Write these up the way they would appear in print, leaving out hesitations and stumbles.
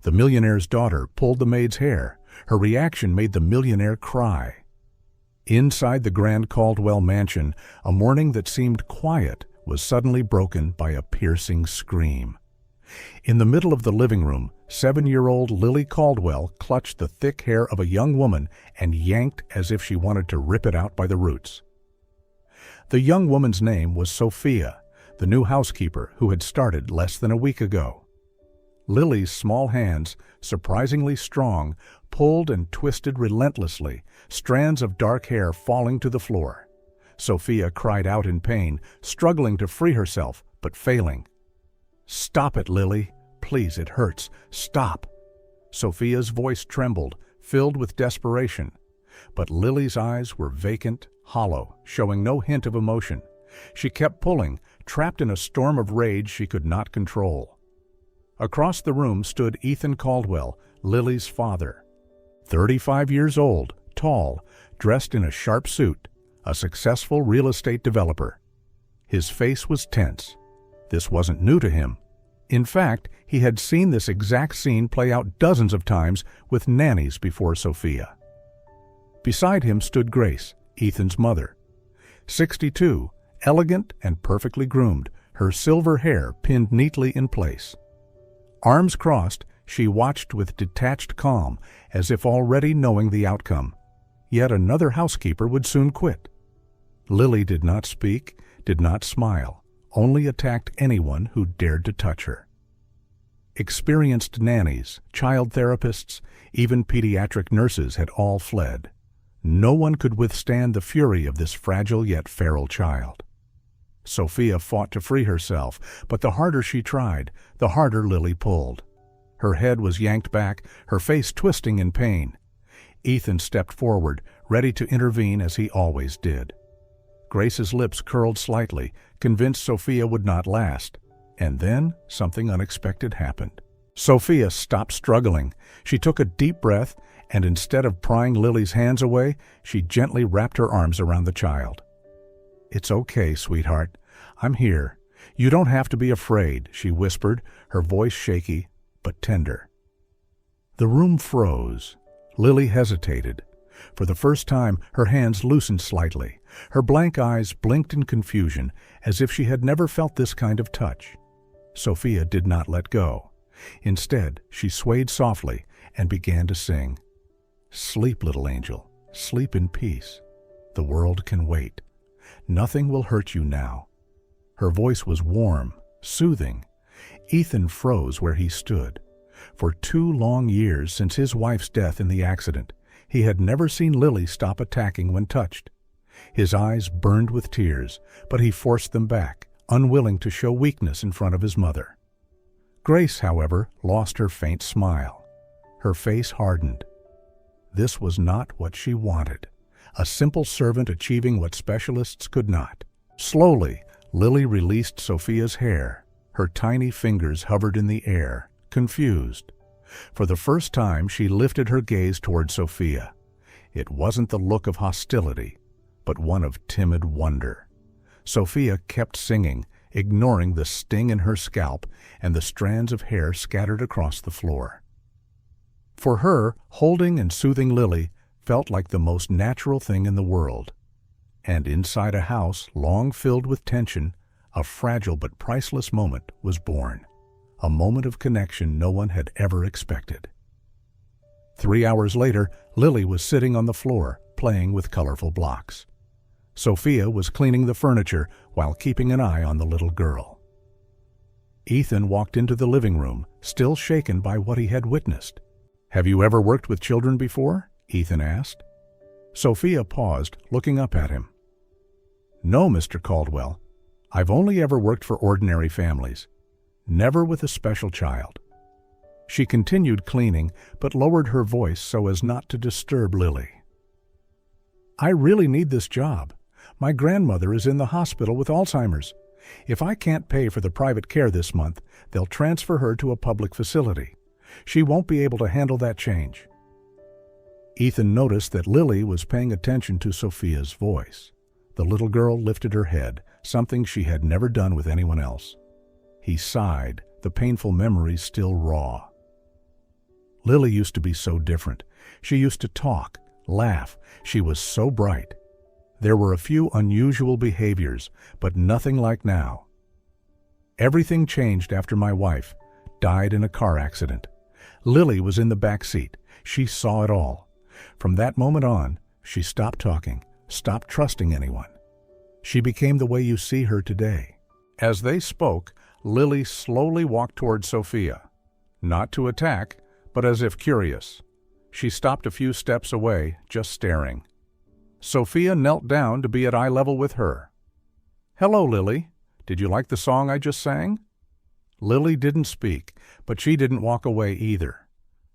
The millionaire's daughter pulled the maid's hair. Her reaction made the millionaire cry. Inside the grand Caldwell mansion, a morning that seemed quiet was suddenly broken by a piercing scream. In the middle of the living room, 7-year-old Lily Caldwell clutched the thick hair of a young woman and yanked as if she wanted to rip it out by the roots. The young woman's name was Sophia, the new housekeeper who had started less than a week ago. Lily's small hands, surprisingly strong, pulled and twisted relentlessly, strands of dark hair falling to the floor. Sophia cried out in pain, struggling to free herself, but failing. "Stop it, Lily. Please, it hurts. Stop." Sophia's voice trembled, filled with desperation. But Lily's eyes were vacant, hollow, showing no hint of emotion. She kept pulling, trapped in a storm of rage she could not control. Across the room stood Ethan Caldwell, Lily's father. 35 years old, tall, dressed in a sharp suit, a successful real estate developer. His face was tense. This wasn't new to him. In fact, he had seen this exact scene play out dozens of times with nannies before Sophia. Beside him stood Grace, Ethan's mother. 62, elegant and perfectly groomed, her silver hair pinned neatly in place. Arms crossed, she watched with detached calm, as if already knowing the outcome. Yet another housekeeper would soon quit. Lily did not speak, did not smile, only attacked anyone who dared to touch her. Experienced nannies, child therapists, even pediatric nurses had all fled. No one could withstand the fury of this fragile yet feral child. Sophia fought to free herself, but the harder she tried, the harder Lily pulled. Her head was yanked back, her face twisting in pain. Ethan stepped forward, ready to intervene as he always did. Grace's lips curled slightly, convinced Sophia would not last. And then something unexpected happened. Sophia stopped struggling. She took a deep breath, and instead of prying Lily's hands away, she gently wrapped her arms around the child. "It's okay, sweetheart. I'm here. You don't have to be afraid," she whispered, her voice shaky but tender. The room froze. Lily hesitated. For the first time, her hands loosened slightly. Her blank eyes blinked in confusion, as if she had never felt this kind of touch. Sophia did not let go. Instead, she swayed softly and began to sing. "Sleep, little angel. Sleep in peace. The world can wait. Nothing will hurt you now." Her voice was warm, soothing. Ethan froze where he stood. For 2 long years since his wife's death in the accident, he had never seen Lily stop attacking when touched. His eyes burned with tears, but he forced them back, unwilling to show weakness in front of his mother. Grace, however, lost her faint smile. Her face hardened. This was not what she wanted. A simple servant achieving what specialists could not. Slowly, Lily released Sophia's hair. Her tiny fingers hovered in the air, confused. For the first time, she lifted her gaze toward Sophia. It wasn't the look of hostility, but one of timid wonder. Sophia kept singing, ignoring the sting in her scalp and the strands of hair scattered across the floor. For her, holding and soothing Lily felt like the most natural thing in the world. And inside a house long filled with tension, a fragile but priceless moment was born. A moment of connection no one had ever expected. 3 hours later, Lily was sitting on the floor, playing with colorful blocks. Sophia was cleaning the furniture while keeping an eye on the little girl. Ethan walked into the living room, still shaken by what he had witnessed. "Have you ever worked with children before?" Ethan asked. Sophia paused, looking up at him. "No, Mr. Caldwell. I've only ever worked for ordinary families. Never with a special child." She continued cleaning, but lowered her voice so as not to disturb Lily. "I really need this job. My grandmother is in the hospital with Alzheimer's. If I can't pay for the private care this month, they'll transfer her to a public facility. She won't be able to handle that change." Ethan noticed that Lily was paying attention to Sophia's voice. The little girl lifted her head, something she had never done with anyone else. He sighed, the painful memories still raw. Lily used to be so different. She used to talk, laugh. She was so bright. There were a few unusual behaviors, but nothing like now. Everything changed after my wife died in a car accident. Lily was in the back seat. She saw it all. From that moment on, she stopped talking, stopped trusting anyone. She became the way you see her today. As they spoke, Lily slowly walked toward Sophia, not to attack, but as if curious. She stopped a few steps away, just staring. Sophia knelt down to be at eye level with her. "Hello, Lily. Did you like the song I just sang?" Lily didn't speak, but she didn't walk away either.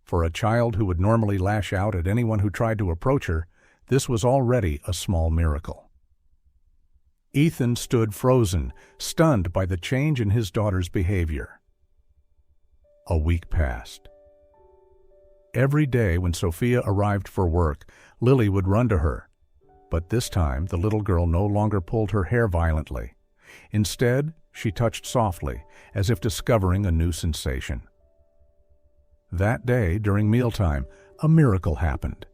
For a child who would normally lash out at anyone who tried to approach her, this was already a small miracle. Ethan stood frozen, stunned by the change in his daughter's behavior. A week passed. Every day when Sophia arrived for work, Lily would run to her. But this time, the little girl no longer pulled her hair violently. Instead, she touched softly, as if discovering a new sensation. That day, during mealtime, a miracle happened.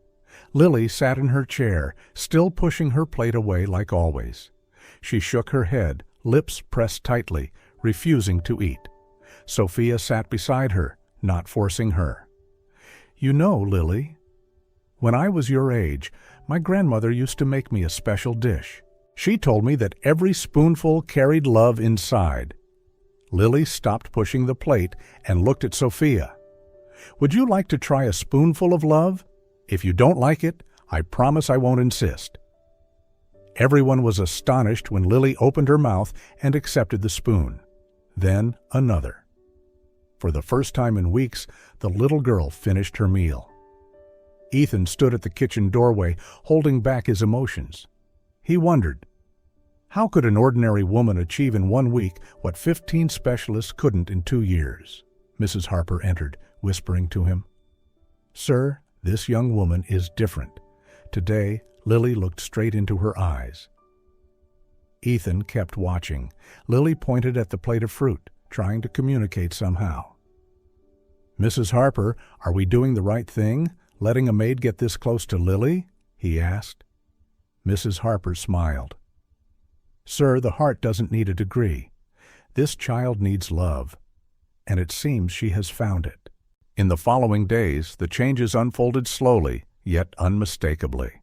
Lily sat in her chair, still pushing her plate away like always. She shook her head, lips pressed tightly, refusing to eat. Sophia sat beside her, not forcing her. "You know, Lily, when I was your age, my grandmother used to make me a special dish. She told me that every spoonful carried love inside." Lily stopped pushing the plate and looked at Sophia. "Would you like to try a spoonful of love? If you don't like it, I promise I won't insist." Everyone was astonished when Lily opened her mouth and accepted the spoon. Then another. For the first time in weeks, the little girl finished her meal. Ethan stood at the kitchen doorway, holding back his emotions. He wondered, how could an ordinary woman achieve in 1 week what 15 specialists couldn't in 2 years? Mrs. Harper entered, whispering to him. "Sir, this young woman is different." Today, Lily looked straight into her eyes. Ethan kept watching. Lily pointed at the plate of fruit, trying to communicate somehow. "Mrs. Harper, are we doing the right thing, letting a maid get this close to Lily?" he asked. Mrs. Harper smiled. "Sir, the heart doesn't need a degree. This child needs love, and it seems she has found it." In the following days, the changes unfolded slowly, yet unmistakably.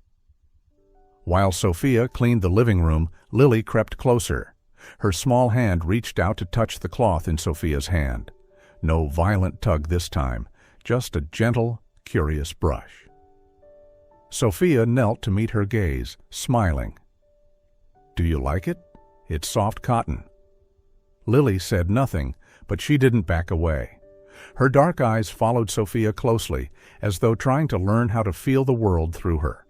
While Sophia cleaned the living room, Lily crept closer. Her small hand reached out to touch the cloth in Sophia's hand. No violent tug this time, just a gentle, curious brush. Sophia knelt to meet her gaze, smiling. "Do you like it? It's soft cotton." Lily said nothing, but she didn't back away. Her dark eyes followed Sophia closely, as though trying to learn how to feel the world through her.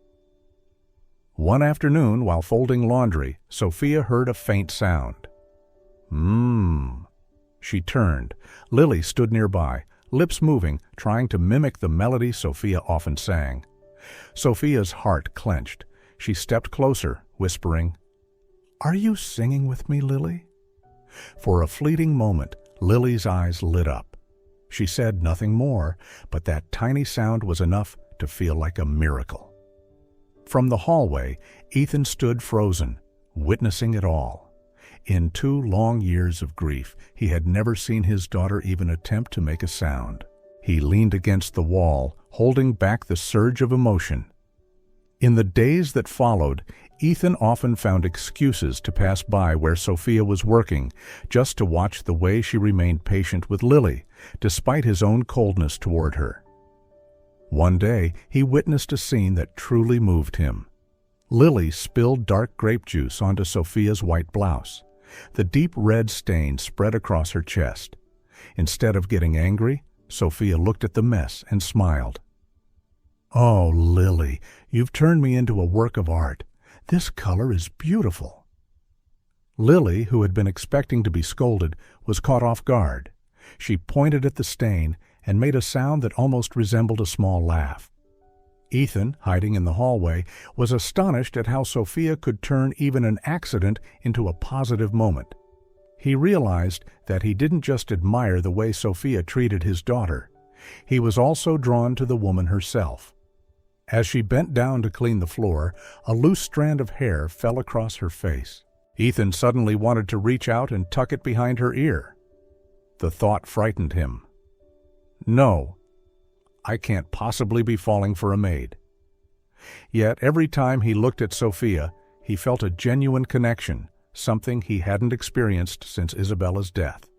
One afternoon, while folding laundry, Sophia heard a faint sound. She turned. Lily stood nearby, lips moving, trying to mimic the melody Sophia often sang. Sophia's heart clenched. She stepped closer, whispering, "Are you singing with me, Lily?" For a fleeting moment, Lily's eyes lit up. She said nothing more, but that tiny sound was enough to feel like a miracle. From the hallway, Ethan stood frozen, witnessing it all. In 2 long years of grief, he had never seen his daughter even attempt to make a sound. He leaned against the wall, holding back the surge of emotion. In the days that followed, Ethan often found excuses to pass by where Sophia was working, just to watch the way she remained patient with Lily, despite his own coldness toward her. One day, he witnessed a scene that truly moved him. Lily spilled dark grape juice onto Sophia's white blouse. The deep red stain spread across her chest. Instead of getting angry, Sophia looked at the mess and smiled. "Oh, Lily, you've turned me into a work of art. This color is beautiful." Lily, who had been expecting to be scolded, was caught off guard. She pointed at the stain and made a sound that almost resembled a small laugh. Ethan, hiding in the hallway, was astonished at how Sophia could turn even an accident into a positive moment. He realized that he didn't just admire the way Sophia treated his daughter. He was also drawn to the woman herself. As she bent down to clean the floor, a loose strand of hair fell across her face. Ethan suddenly wanted to reach out and tuck it behind her ear. The thought frightened him. No, I can't possibly be falling for a maid. Yet every time he looked at Sophia, he felt a genuine connection, something he hadn't experienced since Isabella's death.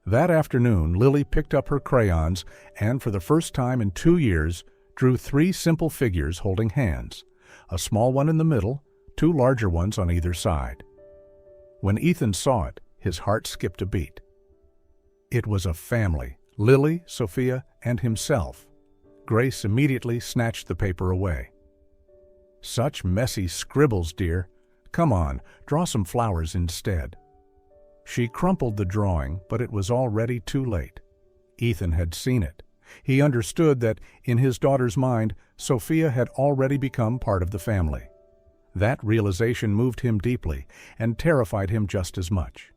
That afternoon, Lily picked up her crayons and, for the first time in 2 years, drew 3 simple figures holding hands, a small one in the middle, 2 larger ones on either side. When Ethan saw it, his heart skipped a beat. It was a family, Lily, Sophia, and himself. Grace immediately snatched the paper away. Such messy scribbles, dear. Come on, draw some flowers instead. She crumpled the drawing, but it was already too late. Ethan had seen it. He understood that, in his daughter's mind, Sophia had already become part of the family. That realization moved him deeply and terrified him just as much.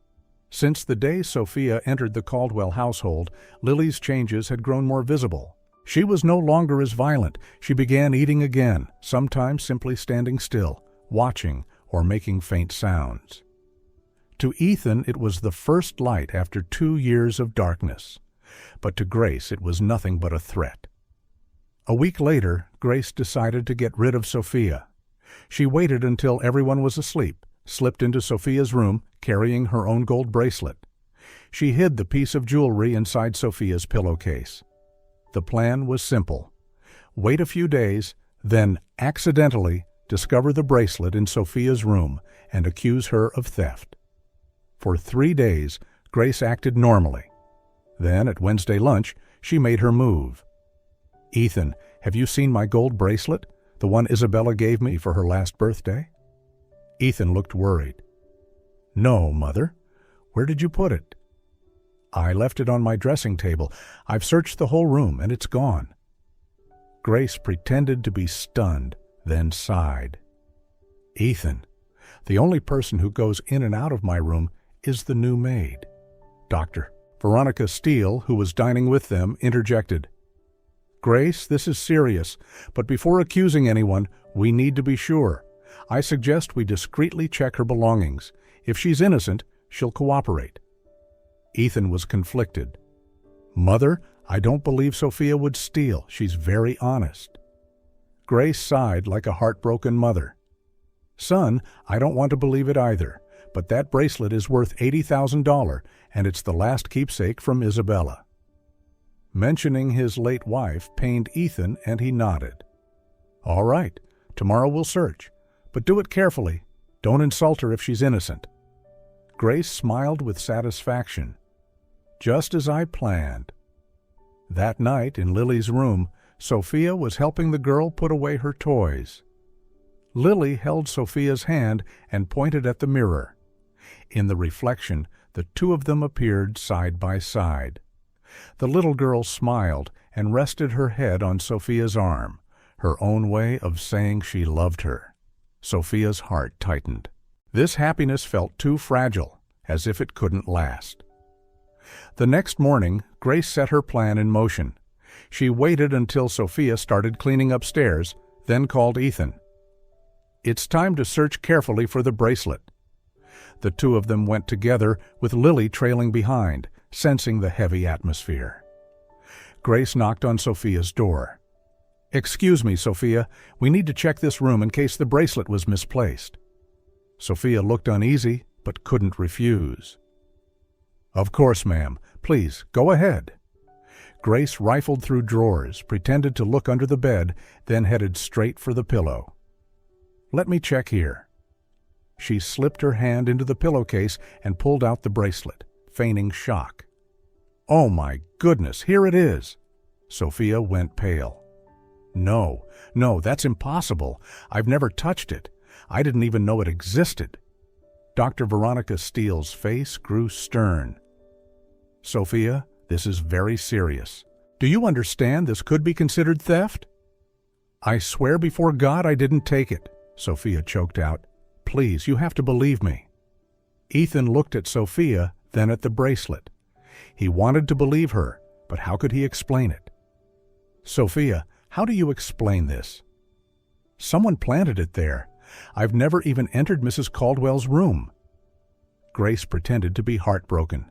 Since the day Sophia entered the Caldwell household, Lily's changes had grown more visible. She was no longer as violent. She began eating again, sometimes simply standing still, watching, or making faint sounds. To Ethan, it was the first light after 2 years of darkness. But to Grace, it was nothing but a threat. A week later, Grace decided to get rid of Sophia. She waited until everyone was asleep, slipped into Sophia's room, carrying her own gold bracelet. She hid the piece of jewelry inside Sophia's pillowcase. The plan was simple. Wait a few days, then accidentally discover the bracelet in Sophia's room and accuse her of theft. For 3 days, Grace acted normally. Then, at Wednesday lunch, she made her move. "Ethan, have you seen my gold bracelet, the one Isabella gave me for her last birthday?" Ethan looked worried. "No, Mother. Where did you put it?" "I left it on my dressing table. I've searched the whole room, and it's gone." Grace pretended to be stunned, then sighed. "Ethan, the only person who goes in and out of my room is the new maid." Dr. Veronica Steele, who was dining with them, interjected. "Grace, this is serious, but before accusing anyone, we need to be sure. I suggest we discreetly check her belongings. If she's innocent, she'll cooperate." Ethan was conflicted. "Mother, I don't believe Sophia would steal. She's very honest." Grace sighed like a heartbroken mother. "Son, I don't want to believe it either, but that bracelet is worth $80,000, and it's the last keepsake from Isabella." Mentioning his late wife pained Ethan, and he nodded. "All right, tomorrow we'll search, but do it carefully. Don't insult her if she's innocent." Grace smiled with satisfaction. "Just as I planned." That night, in Lily's room, Sophia was helping the girl put away her toys. Lily held Sophia's hand and pointed at the mirror. In the reflection, the 2 of them appeared side by side. The little girl smiled and rested her head on Sophia's arm, her own way of saying she loved her. Sophia's heart tightened. This happiness felt too fragile, as if it couldn't last. The next morning, Grace set her plan in motion. She waited until Sophia started cleaning upstairs, then called Ethan. "It's time to search carefully for the bracelet." The 2 of them went together, with Lily trailing behind, sensing the heavy atmosphere. Grace knocked on Sophia's door. "Excuse me, Sophia, we need to check this room in case the bracelet was misplaced." Sophia looked uneasy, but couldn't refuse. "Of course, ma'am. Please, go ahead." Grace rifled through drawers, pretended to look under the bed, then headed straight for the pillow. "Let me check here." She slipped her hand into the pillowcase and pulled out the bracelet, feigning shock. "Oh my goodness, here it is!" Sophia went pale. No, that's impossible. I've never touched it. I didn't even know it existed." Dr. Veronica Steele's face grew stern. "Sophia, this is very serious. Do you understand this could be considered theft?" "I swear before God I didn't take it," Sophia choked out. "Please, you have to believe me." Ethan looked at Sophia, then at the bracelet. He wanted to believe her, But how could he explain it? Sophia, how do you explain this? Someone planted it there. I've never even entered Mrs. Caldwell's room. Grace pretended to be heartbroken.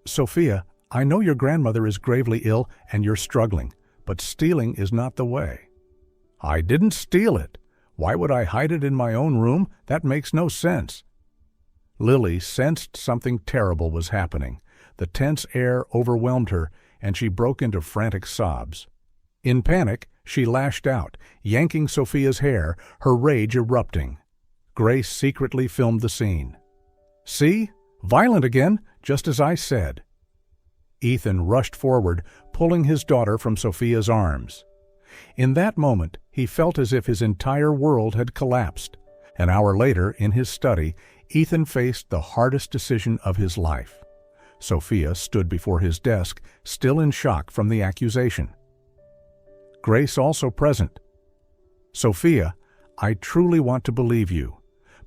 Sophia, I know your grandmother is gravely ill and you're struggling, but stealing is not the way. I didn't steal it. Why would I hide it in my own room? That makes no sense. Lily sensed something terrible was happening. The tense air overwhelmed her, and she broke into frantic sobs. In panic, she lashed out, yanking Sophia's hair, her rage erupting. Grace secretly filmed the scene. See? Violent again, just as I said. Ethan rushed forward, pulling his daughter from Sophia's arms. In that moment, he felt as if his entire world had collapsed. An hour later, in his study, Ethan faced the hardest decision of his life. Sophia stood before his desk, still in shock from the accusation. Grace also present. Sophia, I truly want to believe you,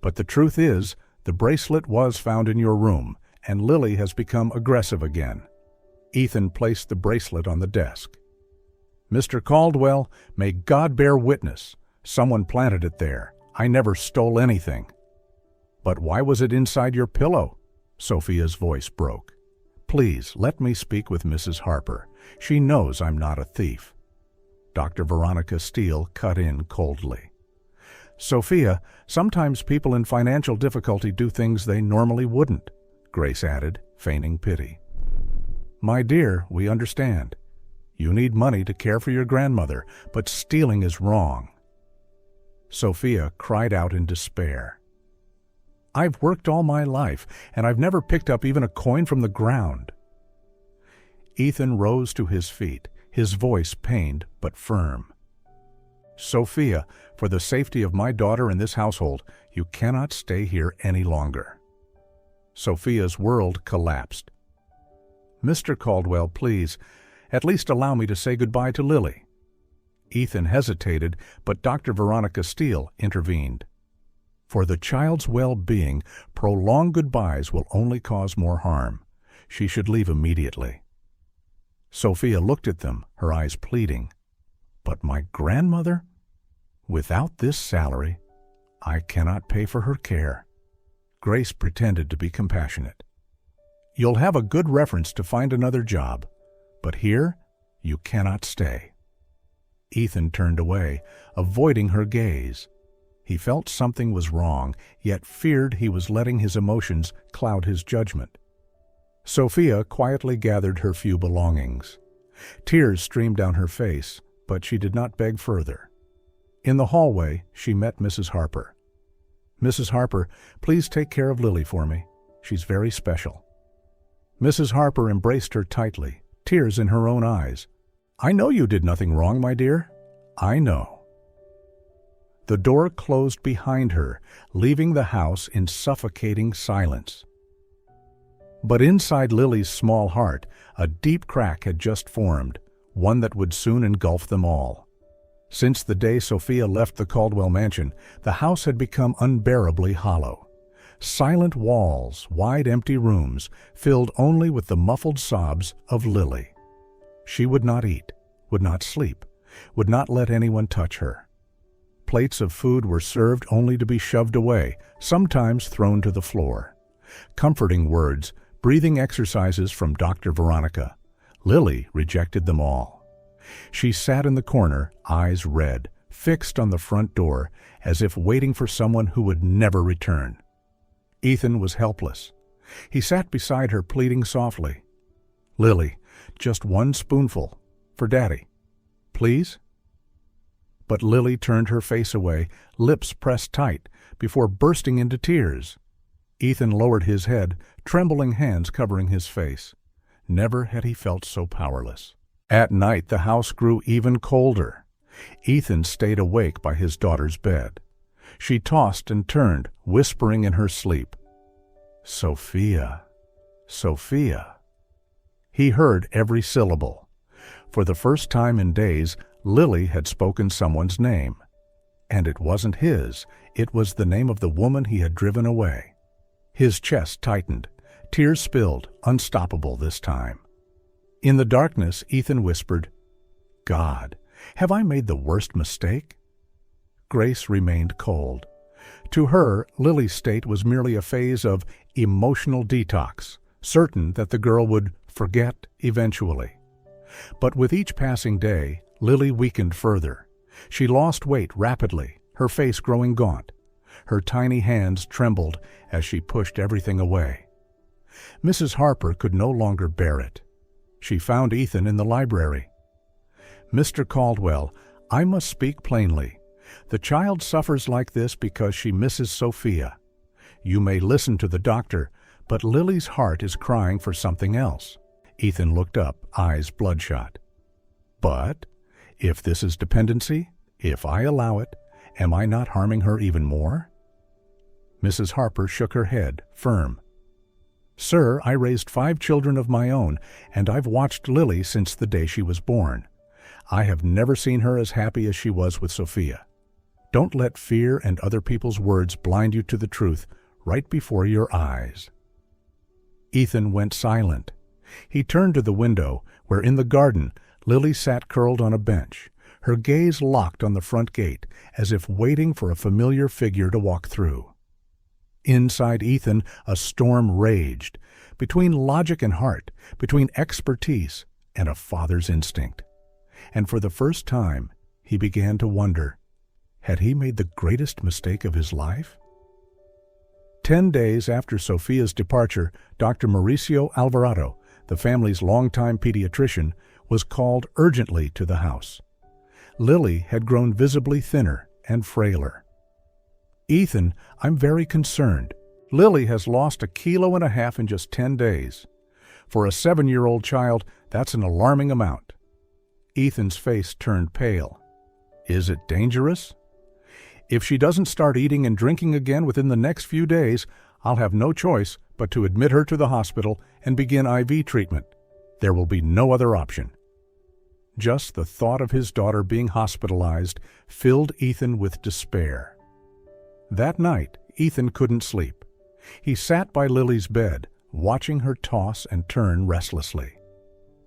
but the truth is, the bracelet was found in your room, and Lily has become aggressive again. Ethan placed the bracelet on the desk. Mr. Caldwell, may God bear witness. Someone planted it there. I never stole anything. But why was it inside your pillow? Sophia's voice broke. Please, let me speak with Mrs. Harper. She knows I'm not a thief. Dr. Veronica Steele cut in coldly. Sophia, sometimes people in financial difficulty do things they normally wouldn't, Grace added, feigning pity. My dear, we understand. You need money to care for your grandmother, but stealing is wrong. Sophia cried out in despair. I've worked all my life, and I've never picked up even a coin from the ground. Ethan rose to his feet, his voice pained but firm. Sophia, for the safety of my daughter and this household, you cannot stay here any longer. Sophia's world collapsed. Mr. Caldwell, please, at least allow me to say goodbye to Lily. Ethan hesitated, but Dr. Veronica Steele intervened. For the child's well-being, prolonged goodbyes will only cause more harm. She should leave immediately. Sophia looked at them, her eyes pleading. But my grandmother? Without this salary, I cannot pay for her care. Grace pretended to be compassionate. You'll have a good reference to find another job, but here you cannot stay. Ethan turned away, avoiding her gaze. He felt something was wrong, yet feared he was letting his emotions cloud his judgment. Sophia quietly gathered her few belongings. Tears streamed down her face, but she did not beg further. In the hallway, she met Mrs. Harper. Mrs. Harper, please take care of Lily for me. She's very special. Mrs. Harper embraced her tightly, tears in her own eyes. I know you did nothing wrong, my dear. I know. The door closed behind her, leaving the house in suffocating silence. But inside Lily's small heart, a deep crack had just formed, one that would soon engulf them all. Since the day Sophia left the Caldwell mansion, the house had become unbearably hollow. Silent walls, wide empty rooms, filled only with the muffled sobs of Lily. She would not eat, would not sleep, would not let anyone touch her. Plates of food were served only to be shoved away, sometimes thrown to the floor. Comforting words, breathing exercises from Dr. Veronica. Lily rejected them all. She sat in the corner, eyes red, fixed on the front door, as if waiting for someone who would never return. Ethan was helpless. He sat beside her, pleading softly. Lily, just one spoonful, for Daddy. Please? But Lily turned her face away, lips pressed tight, before bursting into tears. Ethan lowered his head, trembling hands covering his face. Never had he felt so powerless. At night, the house grew even colder. Ethan stayed awake by his daughter's bed. She tossed and turned, whispering in her sleep, Sophia, Sophia. He heard every syllable. For the first time in days, Lily had spoken someone's name. And it wasn't his, it was the name of the woman he had driven away. His chest tightened, tears spilled, unstoppable this time. In the darkness, Ethan whispered, "God, have I made the worst mistake?" Grace remained cold. To her, Lily's state was merely a phase of emotional detox, certain that the girl would forget eventually. But with each passing day, Lily weakened further. She lost weight rapidly, her face growing gaunt. Her tiny hands trembled as she pushed everything away. Mrs. Harper could no longer bear it. She found Ethan in the library. "Mr. Caldwell, I must speak plainly. The child suffers like this because she misses Sophia. You may listen to the doctor, but Lily's heart is crying for something else." Ethan looked up, eyes bloodshot. "But if this is dependency, if I allow it, am I not harming her even more?" Mrs. Harper shook her head, firm. "Sir, I raised 5 children of my own, and I've watched Lily since the day she was born. I have never seen her as happy as she was with Sophia. Don't let fear and other people's words blind you to the truth right before your eyes." Ethan went silent. He turned to the window, where in the garden Lily sat curled on a bench, her gaze locked on the front gate, as if waiting for a familiar figure to walk through. Inside Ethan, a storm raged, between logic and heart, between expertise and a father's instinct. And for the first time, he began to wonder, had he made the greatest mistake of his life? 10 days after Sophia's departure, Dr. Mauricio Alvarado, the family's longtime pediatrician, was called urgently to the house. Lily had grown visibly thinner and frailer. "Ethan, I'm very concerned. Lily has lost 1.5 kilos in just 10 days. For a 7-year-old child, that's an alarming amount." Ethan's face turned pale. "Is it dangerous?" "If she doesn't start eating and drinking again within the next few days, I'll have no choice but to admit her to the hospital and begin IV treatment. There will be no other option." Just the thought of his daughter being hospitalized filled Ethan with despair. That night, Ethan couldn't sleep. He sat by Lily's bed, watching her toss and turn restlessly.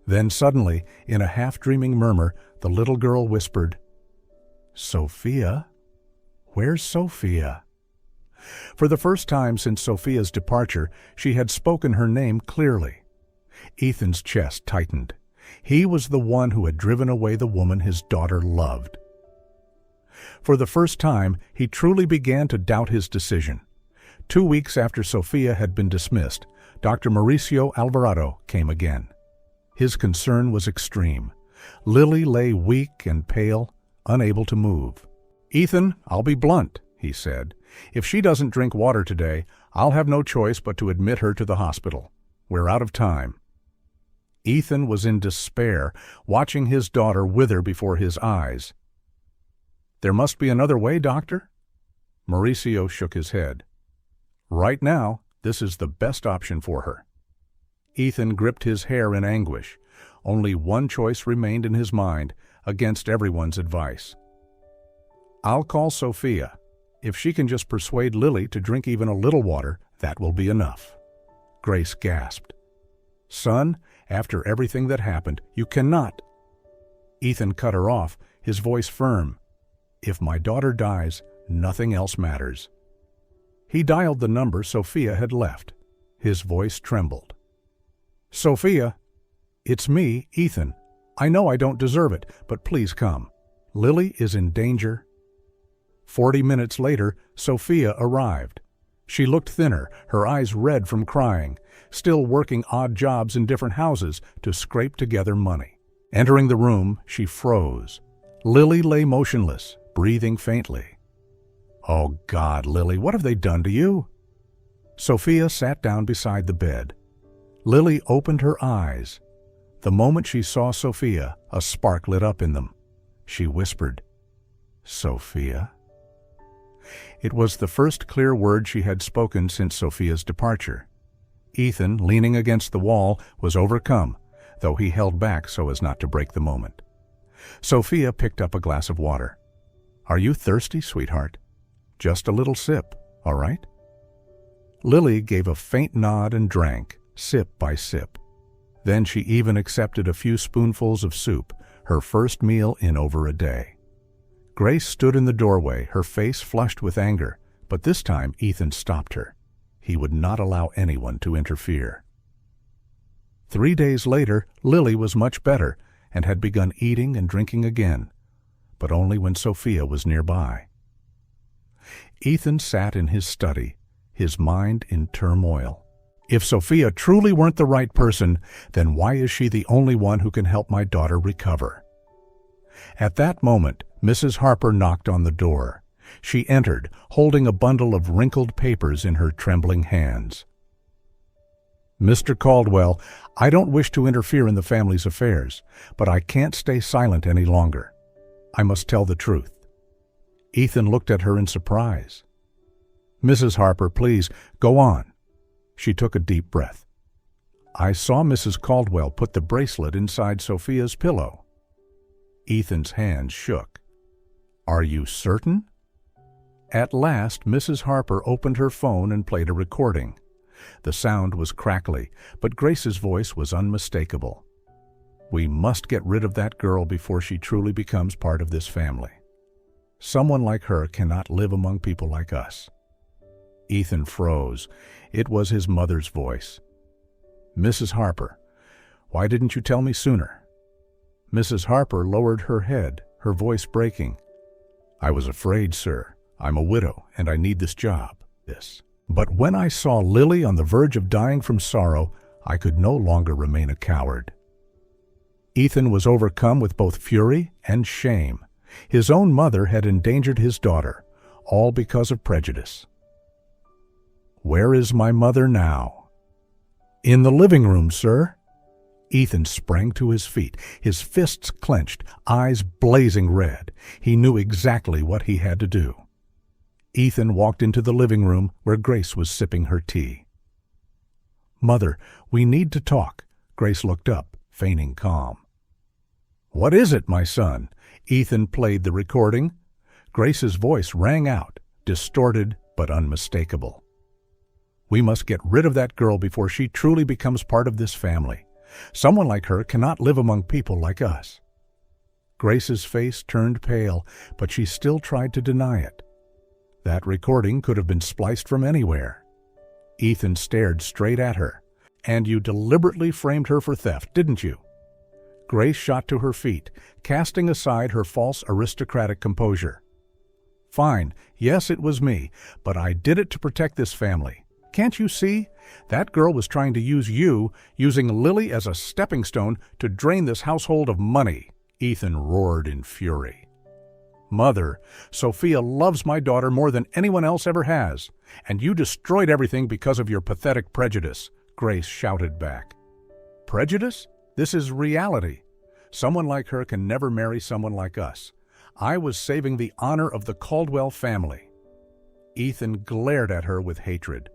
Then suddenly, in a half-dreaming murmur, the little girl whispered, "Sophia? Where's Sophia?" For the first time since Sophia's departure, she had spoken her name clearly. Ethan's chest tightened. He was the one who had driven away the woman his daughter loved. For the first time, he truly began to doubt his decision. 2 weeks after Sophia had been dismissed, Dr. Mauricio Alvarado came again. His concern was extreme. Lily lay weak and pale, unable to move. "Ethan, I'll be blunt," he said. "If she doesn't drink water today, I'll have no choice but to admit her to the hospital. We're out of time." Ethan was in despair, watching his daughter wither before his eyes. "There must be another way, doctor?" Mauricio shook his head. "Right now, this is the best option for her." Ethan gripped his hair in anguish. Only one choice remained in his mind, against everyone's advice. "I'll call Sophia. If she can just persuade Lily to drink even a little water, that will be enough." Grace gasped. "Son, after everything that happened, you cannot—" Ethan cut her off, his voice firm. "If my daughter dies, nothing else matters." He dialed the number Sophia had left. His voice trembled. "Sophia, it's me, Ethan. I know I don't deserve it, but please come. Lily is in danger." 40 minutes later, Sophia arrived. She looked thinner, her eyes red from crying, still working odd jobs in different houses to scrape together money. Entering the room, she froze. Lily lay motionless, breathing faintly. "Oh God, Lily, what have they done to you?" Sophia sat down beside the bed. Lily opened her eyes. The moment she saw Sophia, a spark lit up in them. She whispered, "Sophia?" It was the first clear word she had spoken since Sophia's departure. Ethan, leaning against the wall, was overcome, though he held back so as not to break the moment. Sophia picked up a glass of water. "Are you thirsty, sweetheart? Just a little sip, all right?" Lily gave a faint nod and drank, sip by sip. Then she even accepted a few spoonfuls of soup, her first meal in over a day. Grace stood in the doorway, her face flushed with anger, but this time Ethan stopped her. He would not allow anyone to interfere. 3 days later, Lily was much better and had begun eating and drinking again, but only when Sophia was nearby. Ethan sat in his study, his mind in turmoil. If Sophia truly weren't the right person, then why is she the only one who can help my daughter recover? At that moment, Mrs. Harper knocked on the door. She entered, holding a bundle of wrinkled papers in her trembling hands. "Mr. Caldwell, I don't wish to interfere in the family's affairs, but I can't stay silent any longer. I must tell the truth." Ethan looked at her in surprise. "Mrs. Harper, please, go on." She took a deep breath. "I saw Mrs. Caldwell put the bracelet inside Sophia's pillow." Ethan's hands shook. "Are you certain?" At last, Mrs. Harper opened her phone and played a recording. The sound was crackly, but Grace's voice was unmistakable. "We must get rid of that girl before she truly becomes part of this family. Someone like her cannot live among people like us." Ethan froze. It was his mother's voice. "Mrs. Harper, why didn't you tell me sooner?" Mrs. Harper lowered her head, her voice breaking. "I was afraid, sir. I'm a widow, and I need this job. But when I saw Lily on the verge of dying from sorrow, I could no longer remain a coward." Ethan was overcome with both fury and shame. His own mother had endangered his daughter, all because of prejudice. "Where is my mother now?" "In the living room, sir." Ethan sprang to his feet, his fists clenched, eyes blazing red. He knew exactly what he had to do. Ethan walked into the living room where Grace was sipping her tea. "Mother, we need to talk." Grace looked up, feigning calm. "What is it, my son?" Ethan played the recording. Grace's voice rang out, distorted but unmistakable. "We must get rid of that girl before she truly becomes part of this family. Someone like her cannot live among people like us." Grace's face turned pale, but she still tried to deny it. That recording could have been spliced from anywhere. Ethan stared straight at her. "And you deliberately framed her for theft, didn't you?" Grace shot to her feet, casting aside her false aristocratic composure. "Fine, yes, it was me, but I did it to protect this family. Can't you see? That girl was trying to use you, using Lily as a stepping stone to drain this household of money." Ethan roared in fury. "Mother, Sophia loves my daughter more than anyone else ever has, and you destroyed everything because of your pathetic prejudice," Grace shouted back. "Prejudice? This is reality. Someone like her can never marry someone like us. I was saving the honor of the Caldwell family." Ethan glared at her with hatred.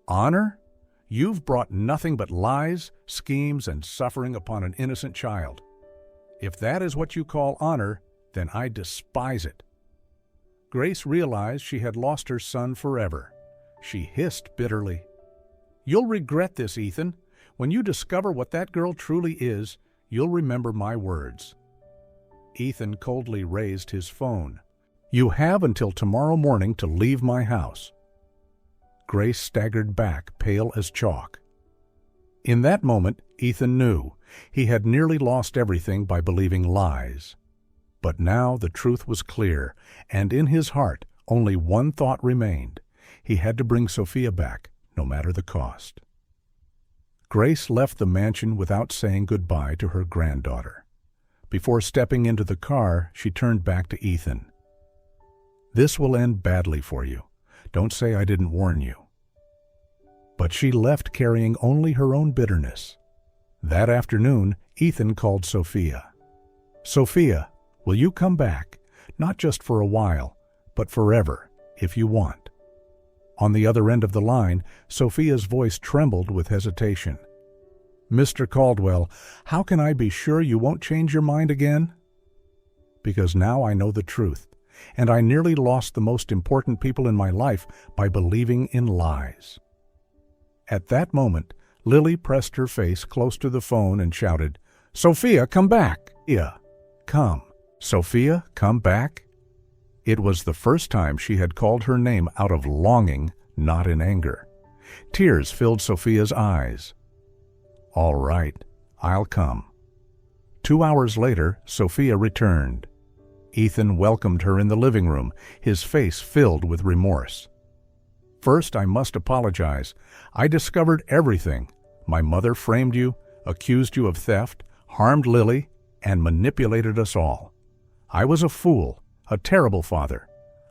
"Honor? You've brought nothing but lies, schemes, and suffering upon an innocent child. If that is what you call honor, then I despise it." Grace realized she had lost her son forever. She hissed bitterly, "You'll regret this, Ethan. When you discover what that girl truly is, you'll remember my words." Ethan coldly raised his phone. "You have until tomorrow morning to leave my house." Grace staggered back, pale as chalk. In that moment, Ethan knew he had nearly lost everything by believing lies. But now the truth was clear, and in his heart only one thought remained. He had to bring Sophia back, no matter the cost. Grace left the mansion without saying goodbye to her granddaughter. Before stepping into the car, she turned back to Ethan. "This will end badly for you. Don't say I didn't warn you." But she left carrying only her own bitterness. That afternoon, Ethan called Sophia. "Sophia, will you come back? Not just for a while, but forever, if you want." On the other end of the line, Sophia's voice trembled with hesitation. "Mr. Caldwell, how can I be sure you won't change your mind again?" "Because now I know the truth, and I nearly lost the most important people in my life by believing in lies." At that moment, Lily pressed her face close to the phone and shouted, "Sophia, come back! Sophia, come! Sophia, come back!" It was the first time she had called her name out of longing, not in anger. Tears filled Sophia's eyes. "All right, I'll come." 2 hours later, Sophia returned. Ethan welcomed her in the living room, his face filled with remorse. "First, I must apologize. I discovered everything. My mother framed you, accused you of theft, harmed Lily, and manipulated us all. I was a fool, a terrible father.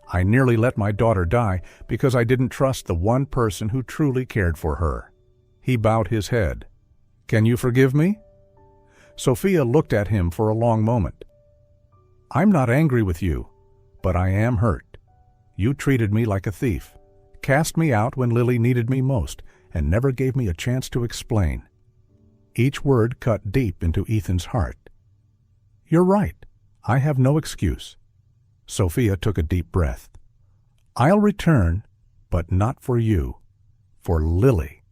I nearly let my daughter die because I didn't trust the one person who truly cared for her." He bowed his head. "Can you forgive me?" Sophia looked at him for a long moment. "I'm not angry with you, but I am hurt. You treated me like a thief, cast me out when Lily needed me most, and never gave me a chance to explain." Each word cut deep into Ethan's heart. "You're right. I have no excuse." Sophia took a deep breath. "I'll return, but not for you. For Lily.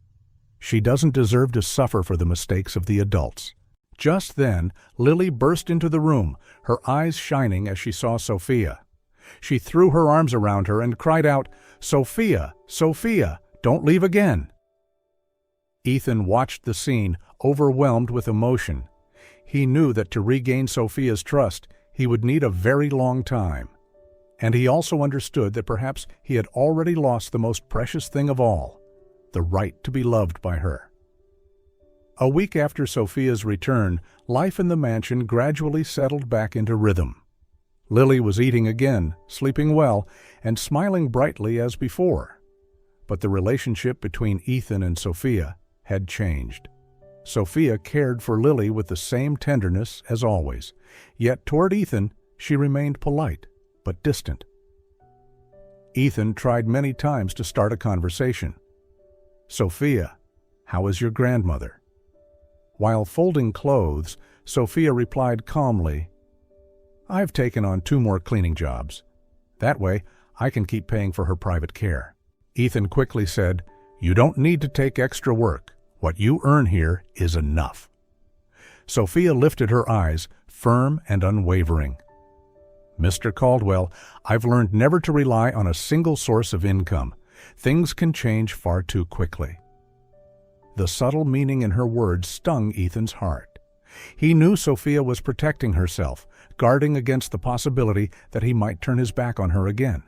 She doesn't deserve to suffer for the mistakes of the adults." Just then, Lily burst into the room, her eyes shining as she saw Sophia. She threw her arms around her and cried out, "Sophia, Sophia, don't leave again." Ethan watched the scene, overwhelmed with emotion. He knew that to regain Sophia's trust, he would need a very long time. And he also understood that perhaps he had already lost the most precious thing of all, the right to be loved by her. A week after Sophia's return, life in the mansion gradually settled back into rhythm. Lily was eating again, sleeping well, and smiling brightly as before. But the relationship between Ethan and Sophia had changed. Sophia cared for Lily with the same tenderness as always, yet toward Ethan she remained polite, but distant. Ethan tried many times to start a conversation. "Sophia, how is your grandmother?" While folding clothes, Sophia replied calmly, "I've taken on 2 more cleaning jobs. That way, I can keep paying for her private care." Ethan quickly said, "You don't need to take extra work. What you earn here is enough." Sophia lifted her eyes, firm and unwavering. "Mr. Caldwell, I've learned never to rely on a single source of income. Things can change far too quickly." The subtle meaning in her words stung Ethan's heart. He knew Sophia was protecting herself, guarding against the possibility that he might turn his back on her again.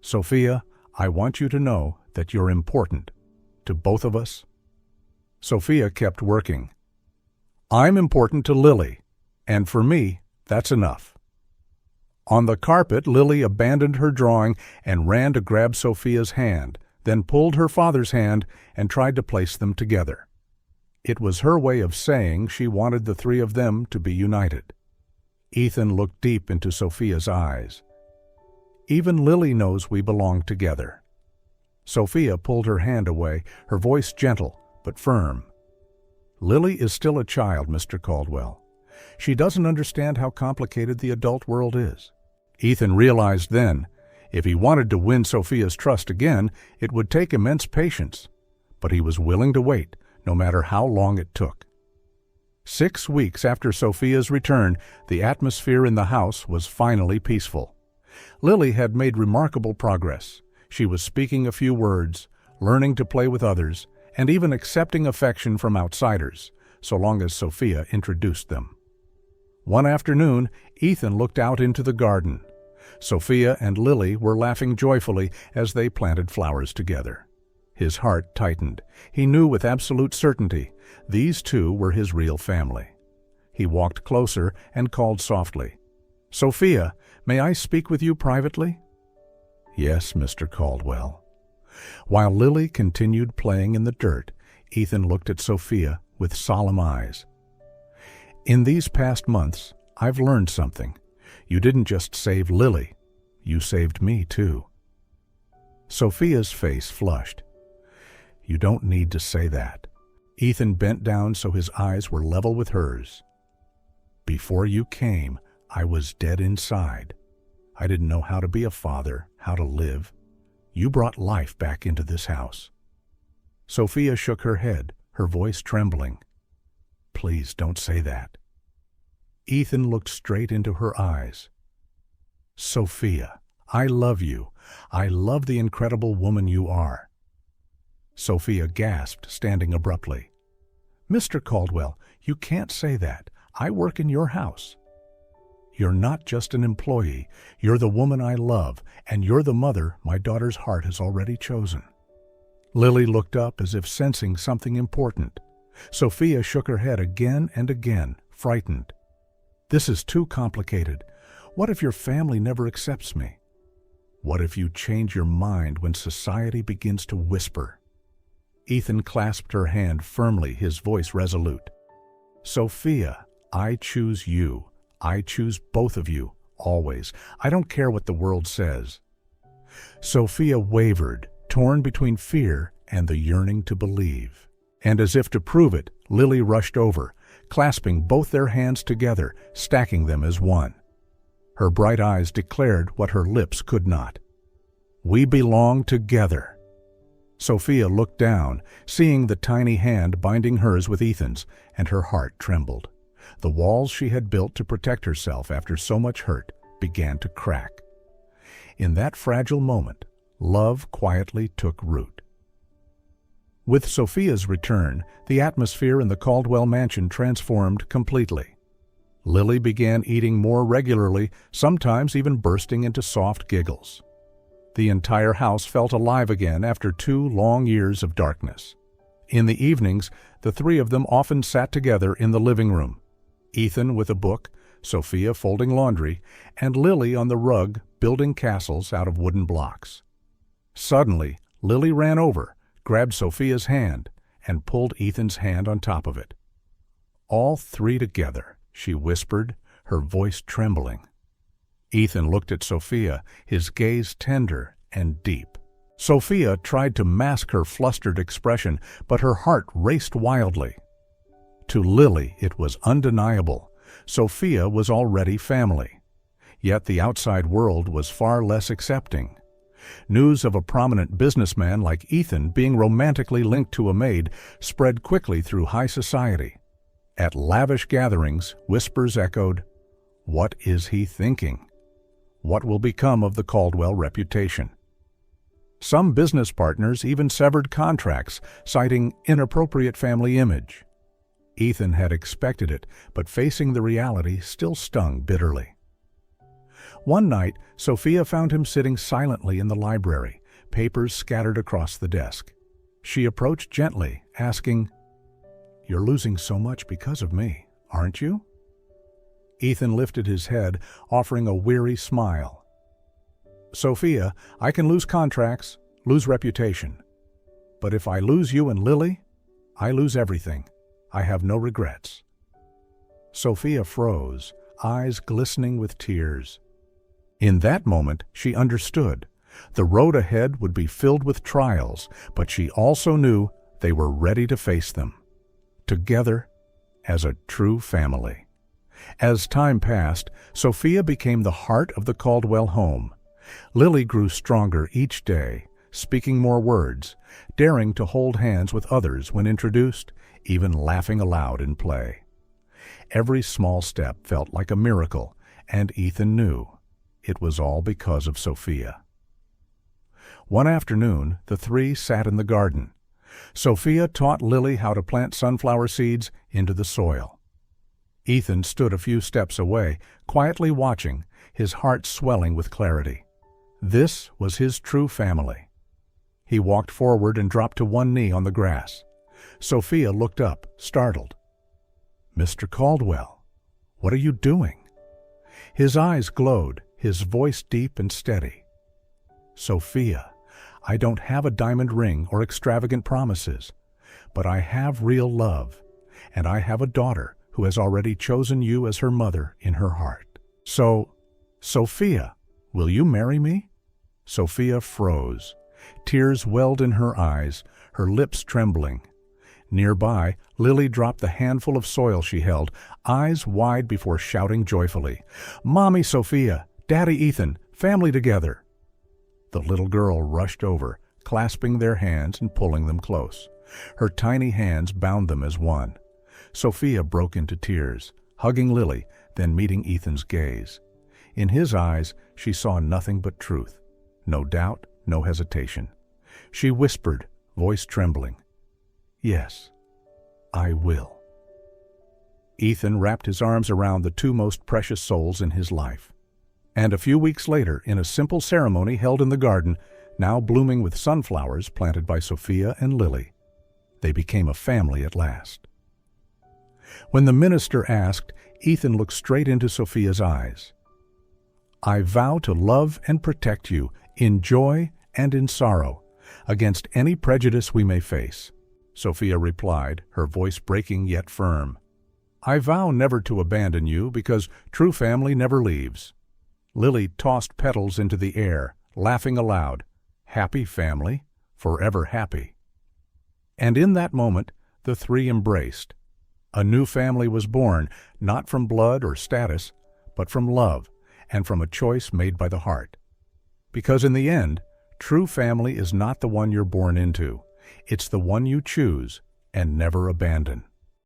"Sophia, I want you to know that you're important, to both of us." Sophia kept working. "I'm important to Lily, and for me, that's enough." On the carpet, Lily abandoned her drawing and ran to grab Sophia's hand, then pulled her father's hand and tried to place them together. It was her way of saying she wanted the 3 of them to be united. Ethan looked deep into Sophia's eyes. "Even Lily knows we belong together." Sophia pulled her hand away, her voice gentle but firm. "Lily is still a child, Mr. Caldwell. She doesn't understand how complicated the adult world is." Ethan realized then, if he wanted to win Sophia's trust again, it would take immense patience. But he was willing to wait, no matter how long it took. 6 weeks after Sophia's return, the atmosphere in the house was finally peaceful. Lily had made remarkable progress. She was speaking a few words, learning to play with others, and even accepting affection from outsiders, so long as Sophia introduced them. One afternoon, Ethan looked out into the garden. Sophia and Lily were laughing joyfully as they planted flowers together. His heart tightened. He knew with absolute certainty these 2 were his real family. He walked closer and called softly, "Sophia, may I speak with you privately?" "Yes, Mr. Caldwell." While Lily continued playing in the dirt, Ethan looked at Sophia with solemn eyes. "In these past months, I've learned something. You didn't just save Lily, you saved me too." Sophia's face flushed. "You don't need to say that." Ethan bent down so his eyes were level with hers. "Before you came, I was dead inside. I didn't know how to be a father, how to live. You brought life back into this house." Sophia shook her head, her voice trembling. "Please don't say that." Ethan looked straight into her eyes. "Sophia, I love you. I love the incredible woman you are." Sophia gasped, standing abruptly. "Mr. Caldwell, you can't say that. I work in your house." "You're not just an employee. You're the woman I love, and you're the mother my daughter's heart has already chosen." Lily looked up as if sensing something important. Sophia shook her head again and again, frightened. "This is too complicated. What if your family never accepts me? What if you change your mind when society begins to whisper?" Ethan clasped her hand firmly, his voice resolute. "Sophia, I choose you. I choose both of you, always. I don't care what the world says." Sophia wavered, torn between fear and the yearning to believe. And as if to prove it, Lily rushed over, clasping both their hands together, stacking them as one. Her bright eyes declared what her lips could not. "We belong together." Sophia looked down, seeing the tiny hand binding hers with Ethan's, and her heart trembled. The walls she had built to protect herself after so much hurt began to crack. In that fragile moment, love quietly took root. With Sophia's return, the atmosphere in the Caldwell mansion transformed completely. Lily began eating more regularly, sometimes even bursting into soft giggles. The entire house felt alive again after 2 long years of darkness. In the evenings, the 3 of them often sat together in the living room, Ethan with a book, Sophia folding laundry, and Lily on the rug building castles out of wooden blocks. Suddenly, Lily ran over, grabbed Sophia's hand, and pulled Ethan's hand on top of it. "All 3 together," she whispered, her voice trembling. Ethan looked at Sophia, his gaze tender and deep. Sophia tried to mask her flustered expression, but her heart raced wildly. To Lily, it was undeniable. Sophia was already family. Yet the outside world was far less accepting. News of a prominent businessman like Ethan being romantically linked to a maid spread quickly through high society. At lavish gatherings, whispers echoed, "What is he thinking? What will become of the Caldwell reputation?" Some business partners even severed contracts, citing inappropriate family image. Ethan had expected it, but facing the reality still stung bitterly. One night, Sophia found him sitting silently in the library, papers scattered across the desk. She approached gently, asking, "You're losing so much because of me, aren't you?" Ethan lifted his head, offering a weary smile. "Sophia, I can lose contracts, lose reputation. But if I lose you and Lily, I lose everything. I have no regrets." Sophia froze, eyes glistening with tears. In that moment, she understood. The road ahead would be filled with trials, but she also knew they were ready to face them. Together, as a true family. As time passed, Sophia became the heart of the Caldwell home. Lily grew stronger each day, speaking more words, daring to hold hands with others when introduced, even laughing aloud in play. Every small step felt like a miracle, and Ethan knew it was all because of Sophia. One afternoon, the 3 sat in the garden. Sophia taught Lily how to plant sunflower seeds into the soil. Ethan stood a few steps away, quietly watching, his heart swelling with clarity. This was his true family. He walked forward and dropped to one knee on the grass. Sophia looked up, startled. "Mr. Caldwell, what are you doing?" His eyes glowed, his voice deep and steady. "Sophia, I don't have a diamond ring or extravagant promises, but I have real love, and I have a daughter who has already chosen you as her mother in her heart. So, Sophia, will you marry me?" Sophia froze. Tears welled in her eyes, her lips trembling. Nearby, Lily dropped the handful of soil she held, eyes wide before shouting joyfully, "Mommy Sophia, Daddy Ethan, family together!" The little girl rushed over, clasping their hands and pulling them close. Her tiny hands bound them as one. Sophia broke into tears, hugging Lily, then meeting Ethan's gaze. In his eyes, she saw nothing but truth. No doubt, no hesitation. She whispered, voice trembling, "Yes, I will." Ethan wrapped his arms around the two most precious souls in his life. And a few weeks later, in a simple ceremony held in the garden, now blooming with sunflowers planted by Sophia and Lily, they became a family at last. When the minister asked, Ethan looked straight into Sophia's eyes. "I vow to love and protect you in joy and in sorrow, against any prejudice we may face," Sophia replied, her voice breaking yet firm. "I vow never to abandon you, because true family never leaves." Lily tossed petals into the air, laughing aloud. Happy family, forever happy. And in that moment, the three embraced. A new family was born, not from blood or status, but from love and from a choice made by the heart. Because in the end, true family is not the one you're born into. It's the one you choose and never abandon.